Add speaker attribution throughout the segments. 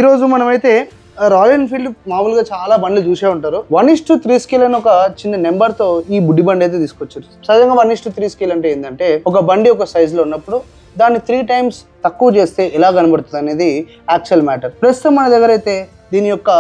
Speaker 1: రోజు మనమైతే royal Enfield మామూలుగా చాలా బండ్లు చూసే ఉంటారు. 1:3 స్కేల్ అని ఒక చిన్న నెంబర్ తో ఈ బుడ్డి బండి అయితే తీసుకొచ్చారు. సహజంగా 1:3 స్కేల్ అంటే ఏంటంటే ఒక బండి ఒక సైజ్ లో ఉన్నప్పుడు దాన్ని 3 times తక్కువ చేస్తే ఎలా కనబడుతుంది అనేది యాక్చువల్ మ్యాటర్. ప్రస్తుతం మన దగ్గర అయితే దీని యొక్క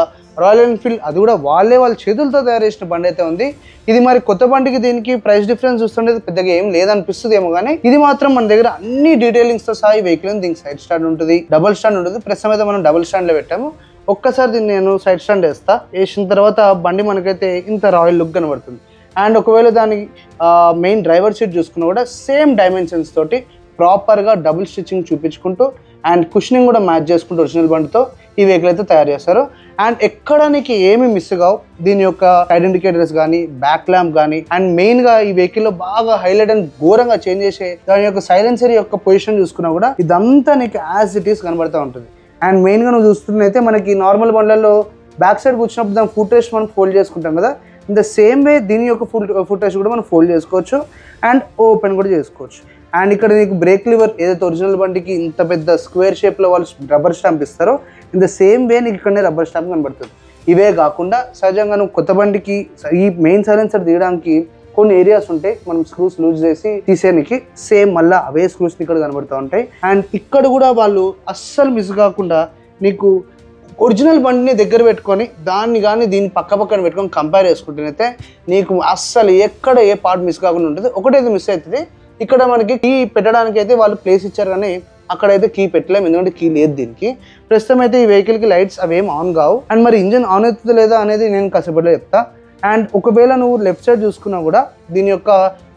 Speaker 1: రాయల్ ఎన్ఫీల్డ్ అది కూడా వాళ్ళ చేతులతో తయారు చేసిన బండి అయితే ఉంది. ఇది మరి కొత్త బండికి దీనికి ప్రైస్ డిఫరెన్స్ చూస్తుంటే పెద్దగా ఏం లేదనిపిస్తుంది ఏమో, కానీ ఇది మాత్రం మన దగ్గర అన్ని డీటెయిలింగ్స్ తో సహా ఈ వెహికల్ దీనికి సైడ్ స్టాండ్ ఉంటుంది, డబుల్ స్టాండ్ ఉంటుంది. ప్రస్తుతం అయితే మనం డబుల్ స్టాండ్ లో పెట్టాము. ఒక్కసారి దీన్ని నేను సైడ్ స్టాండ్ వేసిన తర్వాత బండి మనకైతే ఇంత రాయల్ లుక్ కనబడుతుంది. అండ్ ఒకవేళ దానికి మెయిన్ డ్రైవర్ సీట్ చూసుకున్నా కూడా సేమ్ డైమెన్షన్స్ తోటి ప్రాపర్గా డబుల్ స్టిచ్చింగ్ చూపించుకుంటూ అండ్ కుషనింగ్ కూడా మ్యాచ్ చేసుకుంటూ ఒరిజినల్ బండితో ఈ వెహికల్ అయితే తయారు చేస్తారు. అండ్ ఎక్కడానికి ఏమి మిస్ కావు. దీని యొక్క సైడ్ ఇండికేటర్స్ కానీ, బ్యాక్ ల్యాంప్ కానీ, అండ్ మెయిన్గా ఈ వెహికల్లో బాగా హైలైట్ అండ్ ఘోరంగా చేంజ్ చేసే దాని యొక్క సైలెన్సర్ యొక్క పొజిషన్ చూసుకున్నా కూడా ఇదంతా నీకు యాజ్ ఇట్ ఈస్ కనబడుతూ ఉంటుంది. అండ్ మెయిన్గా నువ్వు చూస్తున్నైతే మనకి నార్మల్ బండ్లలో బ్యాక్ సైడ్ కూర్చున్నప్పుడు దాని ఫుట్ రెస్ట్ మనం ఫోల్డ్ చేసుకుంటాం కదా, ఇన్ ద సేమ్ వే దీని యొక్క ఫుట్ రెస్ట్ కూడా మనం ఫోల్డ్ చేసుకోవచ్చు అండ్ ఓపెన్ కూడా చేసుకోవచ్చు. అండ్ ఇక్కడ నీకు బ్రేక్ లివర్ ఏదైతే ఒరిజినల్ బండికి ఇంత పెద్ద స్క్వేర్ షేప్లో వాళ్ళు రబ్బర్ స్టాంప్ ఇస్తారో ఇన్ ద సేమ్ వే నీకు ఇక్కడనే రబ్బర్ స్టాంప్ కనబడుతుంది. ఇవే కాకుండా సహజంగా నువ్వు కొత్త బండికి ఈ మెయిన్ సైలెన్సర్ తీయడానికి కొన్ని ఏరియాస్ ఉంటాయి, మనం స్క్రూస్ లూజ్ చేసి తీసేయడానికి సేమ్ మళ్ళీ అవే స్క్రూస్ ఇక్కడ కనబడుతూ ఉంటాయి. అండ్ ఇక్కడ కూడా వాళ్ళు అస్సలు మిస్ కాకుండా నీకు ఒరిజినల్ బండిని దగ్గర పెట్టుకొని దాన్ని కానీ దీన్ని పక్కన పెట్టుకొని కంపేర్ చేసుకుంటేనైతే నీకు అస్సలు ఎక్కడ ఏ పార్ట్ మిస్ కాకుండా ఉంటుంది. ఒకటైతే మిస్ అవుతుంది, ఇక్కడ మనకి కీ పెట్టడానికి అయితే వాళ్ళు ప్లేస్ ఇచ్చారు కానీ అక్కడైతే కీ పెట్టలేము, ఎందుకంటే కీ లేదు దీనికి. ప్రస్తుతం అయితే ఈ వెహికల్కి లైట్స్ అవేం ఆన్ కావు. అండ్ మరి ఇంజన్ ఆన్ అవుతుందా లేదా అనేది నేను కాసేపట్లో చెప్తా. అండ్ ఒకవేళ నువ్వు లెఫ్ట్ సైడ్ చూసుకున్నా కూడా దీని యొక్క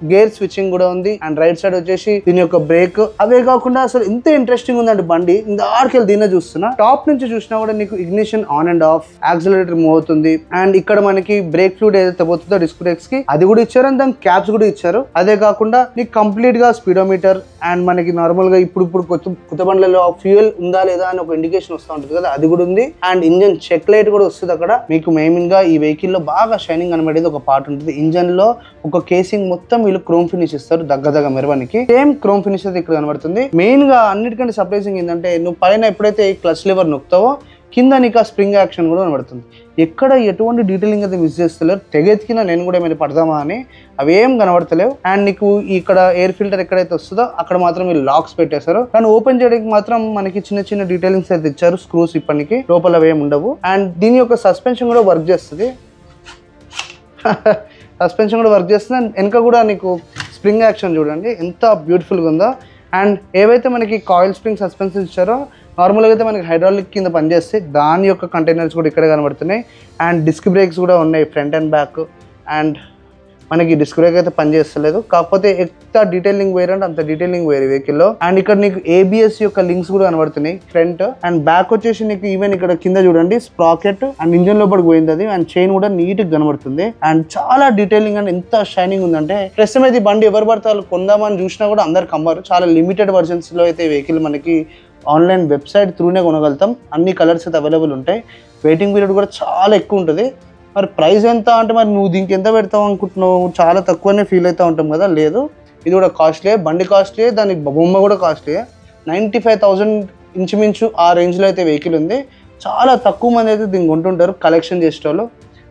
Speaker 1: గేర్ స్విచ్చింగ్ కూడా ఉంది. అండ్ రైట్ సైడ్ వచ్చేసి దీని యొక్క బ్రేక్. అవే కాకుండా అసలు ఎంత ఇంట్రెస్టింగ్ ఉందండి బండి. ఇందాకెళ్ళి దీన్ని చూస్తున్నా, టాప్ నుంచి చూసినా కూడా నీకు ignition on and of, accelerator move అవుతుంది. అండ్ ఇక్కడ మనకి బ్రేక్ ఫ్లూయిడ్ ఏదైతే పోతుందో డిస్క్ బ్రేక్స్ కి అది కూడా ఇచ్చారు. అండ్ దాని క్యాప్స్ కూడా ఇచ్చారు. అదే కాకుండా నీకు కంప్లీట్ గా స్పీడోమీటర్ అండ్ మనకి నార్మల్ గా ఇప్పుడు కొత్త బండ్లలో ఫ్యూయల్ ఉందా లేదా అని ఒక ఇండికేషన్ వస్తూ ఉంటుంది కదా, అది కూడా ఉంది. అండ్ ఇంజన్ చెక్ లైట్ కూడా వస్తుంది అక్కడ. మీకు మెయిన్ గా ఈ వెహికల్ లో బాగా షైనింగ్ కనబడేది ఒక పార్ట్ ఉంటుంది. ఇంజన్ లో ఒక కేసింగ్ మొత్తం వీళ్ళు క్రోమ్ ఫినిష్ ఇస్తారు దగ్గర మెరవనికి. సేమ్ క్రోమ్ ఫినిష్ అయితే ఇక్కడ కనబడుతుంది. మెయిన్ గా అన్నిటికంటే సర్ప్రైజింగ్ ఏంటంటే నువ్వు పైన ఎప్పుడైతే క్లచ్ లివర్ నొక్కుతావో కింద నీకు ఆ స్ప్రింగ్ యాక్షన్ కూడా కనబడుతుంది. ఎక్కడ ఎటువంటి డీటెయిలింగ్ అయితే మిస్ చేస్తలేరు. తెగెత్తికినా నేను కూడా ఏమైనా పడదామా అని అవేం కనబడతలేవు. అండ్ నీకు ఇక్కడ ఎయిర్ ఫిల్టర్ ఎక్కడైతే వస్తుందో అక్కడ మాత్రం వీళ్ళు లాక్స్ పెట్టేశారు. కానీ ఓపెన్ చేయడానికి మాత్రం మనకి చిన్న డీటెయిలింగ్స్ అయితే ఇచ్చారు. స్క్రూస్ ఇప్పటికి లోపల అవేం ఉండవు. అండ్ దీని యొక్క సస్పెన్షన్ కూడా వర్క్ చేస్తుంది. సస్పెన్షన్ కూడా వర్క్ చేస్తుంది. అండ్ వెనక కూడా నీకు స్ప్రింగ్ యాక్షన్ చూడండి ఎంత బ్యూటిఫుల్గా ఉందో. అండ్ ఏవైతే మనకి కాయిల్ స్ప్రింగ్ సస్పెన్షన్ ఇచ్చారో నార్మల్గా అయితే మనకి హైడ్రాలిక్ కింద పనిచేస్తే దాని యొక్క కంటైనర్స్ కూడా ఇక్కడ కనబడుతున్నాయి. అండ్ డిస్క్ బ్రేక్స్ కూడా ఉన్నాయి ఫ్రంట్ అండ్ బ్యాక్. అండ్ మనకి డిస్క్ బ్రేక్ అయితే పనిచేస్తలేదు, కాకపోతే ఎంత డీటెయిలింగ్ వేర్ అంటే అంత డీటెయిలింగ్ వేర్ వెహికల్లో. అండ్ ఇక్కడ నీకు ఏబిఎస్ యొక్క లింక్స్ కూడా కనబడుతున్నాయి ఫ్రంట్ అండ్ బ్యాక్. వచ్చేసి నీకు ఈవెన్ ఇక్కడ కింద చూడండి స్ప్రాకెట్ అండ్ ఇంజన్ లోపలికి పోయింది అది. అండ్ చైన్ కూడా నీట్ గా కనబడుతుంది. అండ్ చాలా డీటెయిలింగ్ అండ్ ఎంత షైనింగ్ ఉందంటే ప్రస్తుతం అయితే ఈ బండి ఎవరు పడితే వాళ్ళు కొందామని చూసినా కూడా అందరికి అమ్మారు. చాలా లిమిటెడ్ వర్జన్స్ లో అయితే వెహికల్ మనకి ఆన్లైన్ వెబ్సైట్ త్రూనే కొనగలుగుతాం. అన్ని కలర్స్ అయితే అవైలబుల్ ఉంటాయి. వెయిటింగ్ పీరియడ్ కూడా చాలా ఎక్కువ ఉంటుంది. మరి ప్రైస్ ఎంత అంటే మరి నువ్వు దీనికి ఎంత పెడతావు అనుకుంటున్నావు, చాలా తక్కువనే ఫీల్ అవుతూ ఉంటాం కదా. లేదు, ఇది కూడా కాస్ట్లీ, బండి కాస్ట్లీ, దాని బొమ్మ కూడా కాస్ట్లీ. 95,000 ఇంచుమించు ఆ రేంజ్లో అయితే వెహికల్ ఉంది. చాలా తక్కువ మంది అయితే దీన్ని కొంటుంటారు కలెక్షన్ చేసేటోళ్ళు.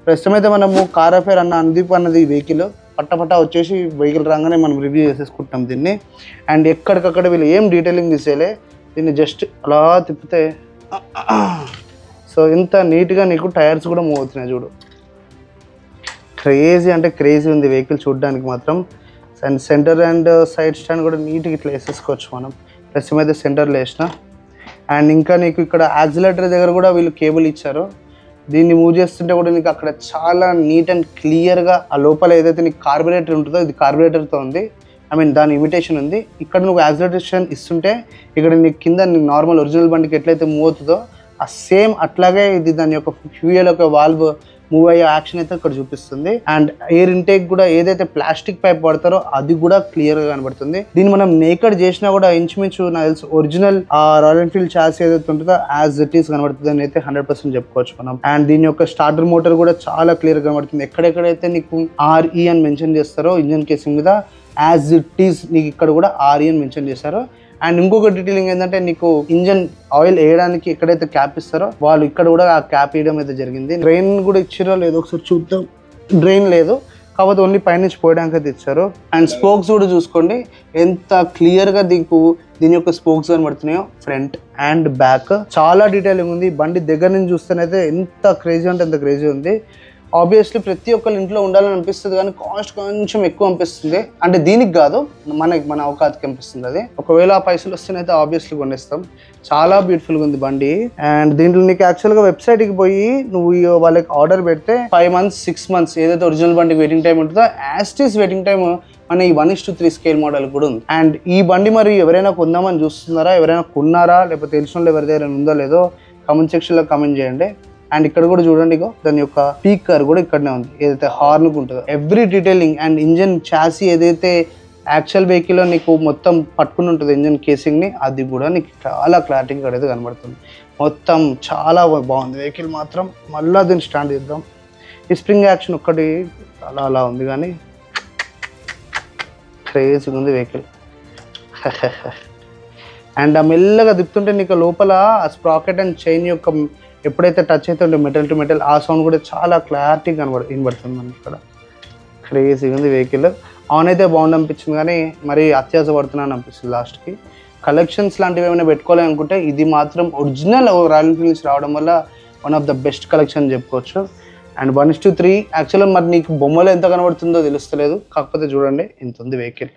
Speaker 1: ప్రస్తుతం అయితే మనము కార్ అఫేర్ అన్న అందీప్ అన్నది వెహికల్ పట్టపట్ట వచ్చేసి వెహికల్ రాగానే మనం రివ్యూ చేసేసుకుంటాం దీన్ని. అండ్ ఎక్కడికక్కడ వీళ్ళు ఏం డీటెయిలింగ్ తీసేయలే, దీన్ని జస్ట్ అలా తిప్పితే సో ఎంత నీట్గా నీకు టైర్స్ కూడా మూవ్ అవుతున్నాయి చూడు. క్రేజీ అంటే క్రేజీ ఉంది వెహికల్ చూడడానికి మాత్రం. And centre and side stand కూడా నీట్గా ఇట్లా వేసేసుకోవచ్చు మనం. ప్రస్తుతం అయితే సెంటర్లో వేసిన. అండ్ ఇంకా నీకు ఇక్కడ యాక్సిలరేటర్ దగ్గర కూడా వీళ్ళు కేబుల్ ఇచ్చారు. దీన్ని మూవ్ చేస్తుంటే కూడా నీకు అక్కడ చాలా నీట్ అండ్ క్లియర్గా ఆ లోపల ఏదైతే నీకు కార్బొరేటర్ ఉంటుందో ఇది కార్బొరేటర్తో ఉంది. దాని ఇమిటేషన్ ఉంది. ఇక్కడ నువ్వు యాక్సిలరేషన్ ఇస్తుంటే ఇక్కడ నీకు కింద నీకు నార్మల్ ఒరిజినల్ బండికి ఎట్లయితే మూవ్ అవుతుందో ఆ సేమ్ అట్లాగే ఇది దాని యొక్క ఫ్యూయల్ యొక్క వాల్వ్ మూవ్ అయ్యే యాక్షన్ అయితే ఇక్కడ చూపిస్తుంది. అండ్ ఎయిర్ ఇంటేక్ కూడా ఏదైతే ప్లాస్టిక్ పైప్ వాడతారో అది కూడా క్లియర్ గా కనబడుతుంది. దీన్ని మనం నేకెడ్ చేసినా కూడా ఇంచుమించు నాకు తెలుసు ఒరిజినల్ రాయల్ ఎన్ఫీల్డ్ చాసిస్ ఏదైతే ఉంటుందో యాజ్ ఇట్ ఈస్ కనబడుతుంది అని అయితే 100% చెప్పుకోవచ్చు మనం. అండ్ దీని యొక్క స్టార్టర్ మోటార్ కూడా చాలా క్లియర్ గా కనబడుతుంది. ఎక్కడెక్కడైతే నీకు RE అని మెన్షన్ చేస్తారో ఇంజన్ కేసింగ్ మీద యాజ్ ఇట్ ఈస్ నీకు ఇక్కడ కూడా RE అని మెన్షన్ చేశారు. అండ్ ఇంకొక డీటెయిలింగ్ ఏంటంటే నీకు ఇంజన్ ఆయిల్ వేయడానికి ఎక్కడైతే క్యాప్ ఇస్తారో వాళ్ళు ఇక్కడ కూడా ఆ క్యాప్ వేయడం అయితే జరిగింది. డ్రైన్ కూడా ఇచ్చారో లేదో ఒకసారి చూద్దాం. డ్రైన్ లేదు, కాకపోతే ఓన్లీ పైనుంచి పోయడానికి అయితే ఇచ్చారు. అండ్ స్పోక్స్ కూడా చూసుకోండి ఎంత క్లియర్గా దీని యొక్క స్పోక్స్ కనబడుతున్నాయో, ఫ్రంట్ అండ్ బ్యాక్ చాలా డీటెయిలింగ్ ఉంది. బండి దగ్గర నుంచి చూస్తేనైతే ఎంత క్రేజీ అంటే ఎంత క్రేజీ ఉంది. ఆబ్వియస్లీ ప్రతి ఒక్కరి ఇంట్లో ఉండాలని అనిపిస్తుంది, కానీ కాస్ట్ కొంచెం ఎక్కువ అనిపిస్తుంది. అంటే దీనికి కాదు, మన అవకాశకి అనిపిస్తుంది అది. ఒకవేళ ఆ పైసలు వస్తేనైతే ఆబ్వియస్లీ కొనేస్తాం. చాలా బ్యూటిఫుల్గా ఉంది బండి. అండ్ దీంట్లో నీకు యాక్చువల్గా వెబ్సైట్కి పోయి నువ్వు వాళ్ళకి ఆర్డర్ పెడితే 5 months 6 months ఏదైతే ఒరిజినల్ బండికి వెయిటింగ్ టైం ఉంటుందో యాస్టీస్ వెయిటింగ్ టైం మన ఈ 1:3 స్కేల్ మోడల్ కూడా ఉంది. అండ్ ఈ బండి మరి ఎవరైనా కొందామని చూస్తున్నారా, ఎవరైనా కొన్నారా, లేకపోతే తెలిసిన వాళ్ళు ఎవరి దగ్గర ఉందో లేదో కామెంట్ సెక్షన్లో కామెంట్ చేయండి. అండ్ ఇక్కడ కూడా చూడండి, దాని యొక్క స్పీకర్ కూడా ఇక్కడనే ఉంది, ఏదైతే హార్న్ ఉంటుందో. Every detailing and engine chassis ఏదైతే యాక్చువల్ వెహికల్లో నీకు మొత్తం పట్టుకుని ఉంటుంది ఇంజన్ కేసింగ్ని, అది కూడా నీకు చాలా క్లారిటీగా అయితే కనబడుతుంది. మొత్తం చాలా బాగుంది వెహికల్ మాత్రం. మళ్ళీ దీన్ని స్టాండ్ చేద్దాం. ఈ స్ప్రింగ్ యాక్షన్ ఒక్కటి అలా ఉంది, కానీ క్రేజీగా ఉంది వెహికల్. అండ్ ఆ మెల్లగా తిప్పుతుంటే నీకు లోపల ఆ స్ప్రాకెట్ అండ్ చైన్ యొక్క ఎప్పుడైతే టచ్ అవుతుంటే మెటల్ టు మెటల్ ఆ సౌండ్ కూడా చాలా క్లారిటీగా వినబడుతుంది మనకి. ఇక్కడ క్రేజీగా ఉంది వెహికల్. ఆన్ అయితే బాగుంది అనిపించింది, కానీ మరి అత్యాస పడుతున్నాను అనిపిస్తుంది లాస్ట్కి. కలెక్షన్స్ లాంటివి ఏమైనా పెట్టుకోవాలి అనుకుంటే ఇది మాత్రం ఒరిజినల్ రాయల్ ఎన్ఫీల్డ్ నుంచి రావడం వల్ల one of the best collection చెప్పుకోవచ్చు. అండ్ 1:3 యాక్చువల్గా మరి నీకు బొమ్మలో ఎంత కనబడుతుందో తెలుస్తలేదు, కాకపోతే చూడండి ఇంత ఉంది వెహికల్.